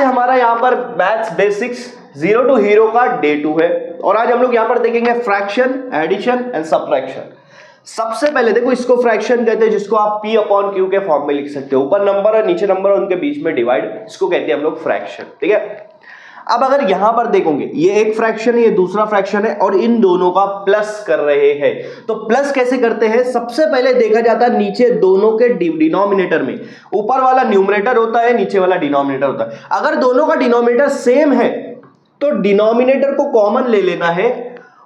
हमारा यहाँ पर मैथ्स बेसिक्स 0 to हीरो का डे 2 है और आज हम लोग यहाँ पर देखेंगे फ्रैक्शन, एडिशन एंड सबट्रैक्शन। सबसे पहले देखो, इसको फ्रैक्शन कहते हैं जिसको आप P अपॉन Q के फॉर्म में लिख सकते हो। ऊपर नंबर और नीचे नंबर और उनके बीच में डिवाइड, इसको कहते हैं हम लोग फ्रैक्शन। ठीक है, अब अगर यहां पर देखोगे ये एक फ्रैक्शन है, ये दूसरा फ्रैक्शन है और इन दोनों का प्लस कर रहे हैं। तो प्लस कैसे करते हैं? सबसे पहले देखा जाता है नीचे दोनों के डिनोमिनेटर में, ऊपर वाला न्यूमरेटर होता है, नीचे वाला डिनोमिनेटर होता है। अगर दोनों का डिनोमिनेटर सेम है तो डिनोमिनेटर को कॉमन ले लेना है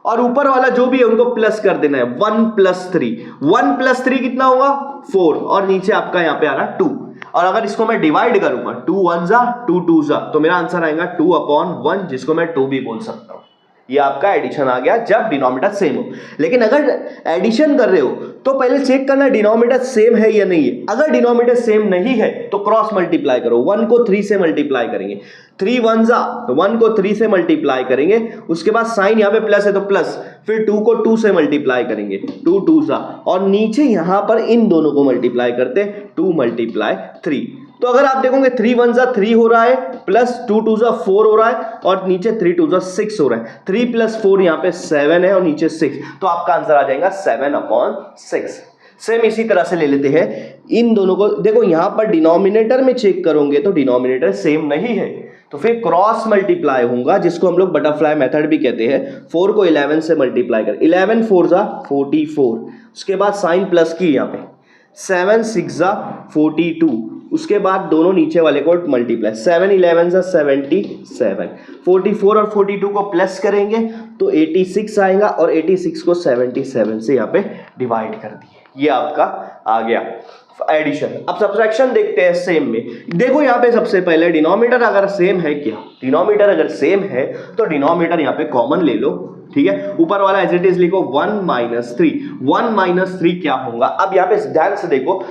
और ऊपर वाला जो भी है उनको प्लस कर देना है। 1 + 3, 1 + 3 कितना होगा? 4 और नीचे आपका यहां पे आ रहा है 2। और अगर इसको मैं डिवाइड करूंगा 2 1 जा 2 2 जा तो मेरा आंसर आएगा 2/1, जिसको मैं 2 भी बोल सकता हूं। ये आपका एडिशन आ गया जब डिनोमिनेटर सेम हो। लेकिन अगर एडिशन कर रहे हो तो पहले चेक करना डिनोमिनेटर सेम है या नहीं है। अगर डिनोमिनेटर सेम नहीं है तो क्रॉस मल्टीप्लाई करो। 1 को 3 से मल्टीप्लाई करेंगे, 3 1 जा तो 1 को 3 से मल्टीप्लाई करेंगे, उसके बाद साइन यहाँ पे प्लस है तो प्लस, फिर 2 को 2 से मल्टीप्लाई करेंगे, 2 2 जा और नीचे यहां पर इन दोनों को मल्टीप्लाई करते 2 × 3। तो अगर आप देखोगे 3 1 जा 3 हो रहा है, प्लस 2 2 जा 4 हो रहा है और नीचे 3 2 जा 6 हो रहा है। 3 + 4 यहाँ पे 7 है और नीचे 6, तो आपका आंसर आ जाएगा 7/6। सेम इसी तरह से ले लेते हैं इन दोनों को। देखो यहां पर डिनोमिनेटर में चेक करोगे तो डिनोमिनेटर सेम नहीं है, तो फिर क्रॉस मल्टीप्लाई होगा जिसको हम लोग बटरफ्लाई मेथड भी कहते हैं। 4 को 11 से मल्टीप्लाई कर, 11 4 जा 44, उसके बाद साइन प्लस की यहाँ पे 7 6 जा 42, उसके बाद दोनों नीचे वाले को मल्टीप्लाई, 7 11 जा 77, 44 और 42 को प्लस करेंगे तो 86 आएगा और 86 को 77 से यहाँ पे डिवाइड कर दिए। ये आपका आ गया एडिशन। अब सब्ट्रैक्शन देखते हैं सेम में। देखो यहाँ पे सबसे पहले डिनोमिनेटर अगर सेम है, क्या डिनोमिनेटर अगर सेम है तो डिनोमिनेटर यहाँ पे कॉमन ले लो। ठीक है, ऊपर वाला एज इट इज लिखो 1 - 3। 1 - 3 क्या होगा? अब यहाँ पे ध्यान से देखो,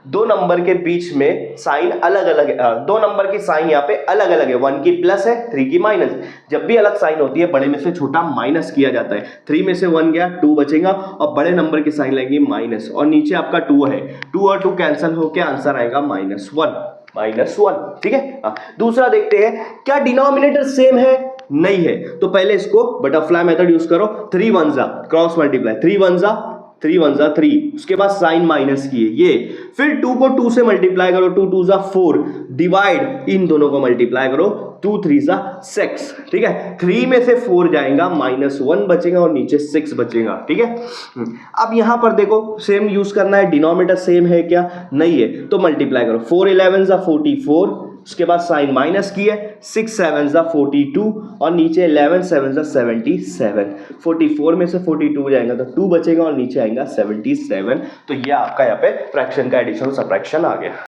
दो नंबर के बीच में साइन अलग अलग है, दो नंबर की साइन यहाँ पे अलग अलग है। 1 की प्लस है, 3 की माइनस। जब भी अलग साइन होती है बड़े में से छोटा माइनस किया जाता है। 3 में से 1 गया, 2 बचेगा और बड़े नंबर की साइन लगेगी माइनस और नीचे आपका 2 है, 2 और 2 कैंसिल होकर आंसर आएगा -1। ठीक है, दूसरा देखते हैं क्या डिनोमिनेटर सेम है? नहीं है, तो पहले इसको बटरफ्लाई मेथड यूज करो। 3 1 जा क्रॉस मल्टीप्लाई, 3 1 जा 3, उसके बाद साइन माइनस किए ये, फिर 2 को 2 से मल्टीप्लाई करो, 2 2 जा 4, डिवाइड इन दोनों को मल्टीप्लाई करो, 2 3 जा 6। ठीक है, 3 में से 4 जाएगा, -1 बचेगा और नीचे 6 बचेगा। ठीक है, अब यहां पर देखो सेम यूज करना है। डिनोमिनेटर सेम है क्या? नहीं है, तो मल्टीप्लाई करो। 4 11 जा 44, उसके बाद साइन माइनस की है, 6 7 जा 42 और नीचे 11 7 जा 77। 44 में से 42 जाएगा तो 2 बचेगा और नीचे आएगा 77। तो ये आपका यहाँ पे फ्रैक्शन का एडिशन और सबट्रैक्शन आ गया।